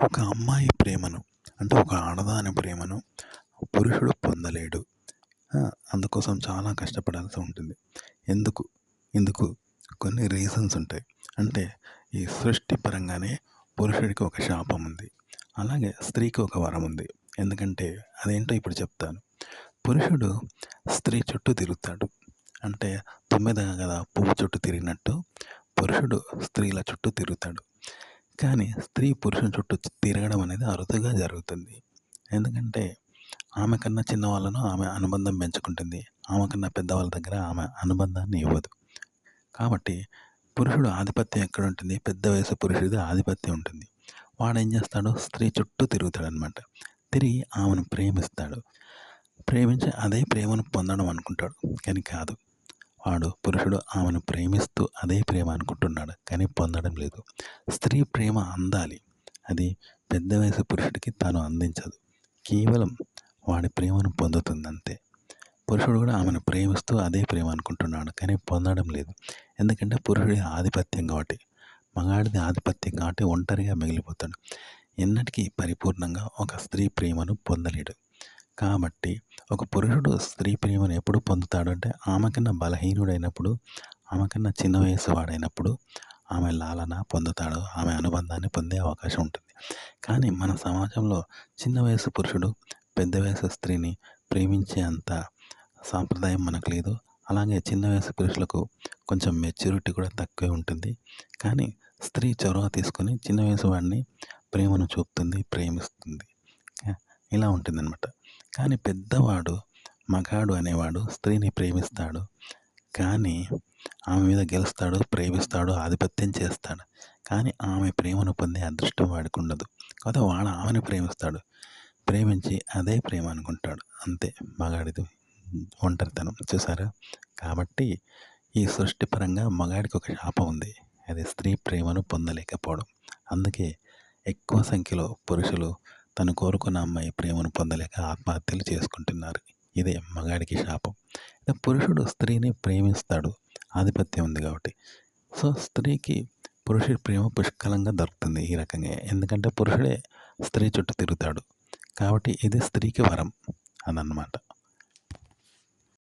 ఒక అమ్మాయి ప్రేమను అంటే ఒక ఆడదాని ప్రేమను పురుషుడు పొందలేడు. ఆ! అందుకోసం చాలా కష్టపడాల్సి ఉంటుంది. ఎందుకు? ఇందుకు కొన్ని రీజన్స్ ఉంటాయి. అంటే ఈ సృష్టి పరంగానే పురుషుడికి ఒక శాపం ఉంది. అలాగే స్త్రీకి ఒక వరం ఉంది. ఎందుకంటే అదేంటో ఇప్పుడు చెప్తాను. పురుషుడు స్త్రీ చుట్టూ తిరుగుతాడు. అంటే తుమ్మెద కదా పువ్వు చుట్టూ తిరిగినట్టు పురుషుడు స్త్రీల చుట్టూ తిరుగుతాడు. కానీ స్త్రీ పురుషుని చుట్టూ తిరగడం అనేది అరుదుగా జరుగుతుంది. ఎందుకంటే ఆమె కన్నా చిన్నవాళ్ళను ఆమె అనుబంధం పెంచుకుంటుంది. ఆమె కన్నా పెద్దవాళ్ళ దగ్గర ఆమె అనుబంధాన్ని ఇవ్వదు. కాబట్టి పురుషుడు ఆధిపత్యం ఎక్కడుంటుంది? పెద్ద వయసు పురుషుడిది ఆధిపత్యం ఉంటుంది. వాడేం చేస్తాడు? స్త్రీ చుట్టూ తిరుగుతాడనమాట. తిరిగి ఆమెను ప్రేమిస్తాడు. ప్రేమించి అదే ప్రేమను పొందడం అనుకుంటాడు. కానీ కాదు. వాడు పురుషుడు ఆమెను ప్రేమిస్తూ అదే ప్రేమ అనుకుంటున్నాడు. కానీ పొందడం లేదు. స్త్రీ ప్రేమ అందాలి. అది పెద్ద వయసు పురుషుడికి తాను అందించదు. కేవలం వాడి ప్రేమను పొందుతుందంతే. పురుషుడు కూడా ఆమెను ప్రేమిస్తూ అదే ప్రేమ అనుకుంటున్నాడు. కానీ పొందడం లేదు. ఎందుకంటే పురుషుడి ఆధిపత్యం కాబట్టి. మగాడిది ఆధిపత్యం కాబట్టి ఒంటరిగా మిగిలిపోతాడు. ఎన్నటికీ పరిపూర్ణంగా ఒక స్త్రీ ప్రేమను పొందలేడు. కాబట్టి ఒక పురుషుడు స్త్రీ ప్రేమను ఎప్పుడు పొందుతాడు అంటే ఆమె కన్నా బలహీనుడైనప్పుడు, ఆమె కన్నా చిన్న వయసు వాడైనప్పుడు ఆమె లాలన పొందుతాడు. ఆమె అనుబంధాన్ని పొందే అవకాశం ఉంటుంది. కానీ మన సమాజంలో చిన్న వయసు పురుషుడు పెద్ద వయసు స్త్రీని ప్రేమించే అంత సాంప్రదాయం మనకు లేదు. అలాగే చిన్న వయసు పురుషులకు కొంచెం మెచ్యూరిటీ కూడా తక్కువే ఉంటుంది. కానీ స్త్రీ చొరవ తీసుకొని చిన్న వయసు వాడిని ప్రేమను చూపుతుంది, ప్రేమిస్తుంది. ఇలా ఉంటుందన్నమాట. కానీ పెద్దవాడు, మగాడు అనేవాడు స్త్రీని ప్రేమిస్తాడు. కానీ ఆమె మీద గెలుస్తాడు, ప్రేమిస్తాడు, ఆధిపత్యం చేస్తాడు. కానీ ఆమె ప్రేమను పొందే అదృష్టం వాడికి ఉండదు. కాకపోతే వాడు ఆమెను ప్రేమిస్తాడు. ప్రేమించి అదే ప్రేమ అనుకుంటాడు. అంతే మగాడిది ఒంటరితనం. చూసారా? కాబట్టి ఈ సృష్టి పరంగా మగాడికి ఒక శాపం ఉంది. అది స్త్రీ ప్రేమను పొందలేకపోవడం. అందుకే ఎక్కువ సంఖ్యలో పురుషులు తను కోరుకున్న అమ్మాయి ప్రేమను పొందలేక ఆత్మహత్యలు చేసుకుంటున్నారు. ఇదే మగాడికి శాపం. పురుషుడు స్త్రీని ప్రేమిస్తాడు. ఆధిపత్యం ఉంది కాబట్టి. సో, స్త్రీకి పురుషుడి ప్రేమ పుష్కలంగా దొరుకుతుంది ఈ రకంగా. ఎందుకంటే పురుషుడే స్త్రీ చుట్టూ తిరుగుతాడు. కాబట్టి ఇది స్త్రీకి వరం అదన్నమాట.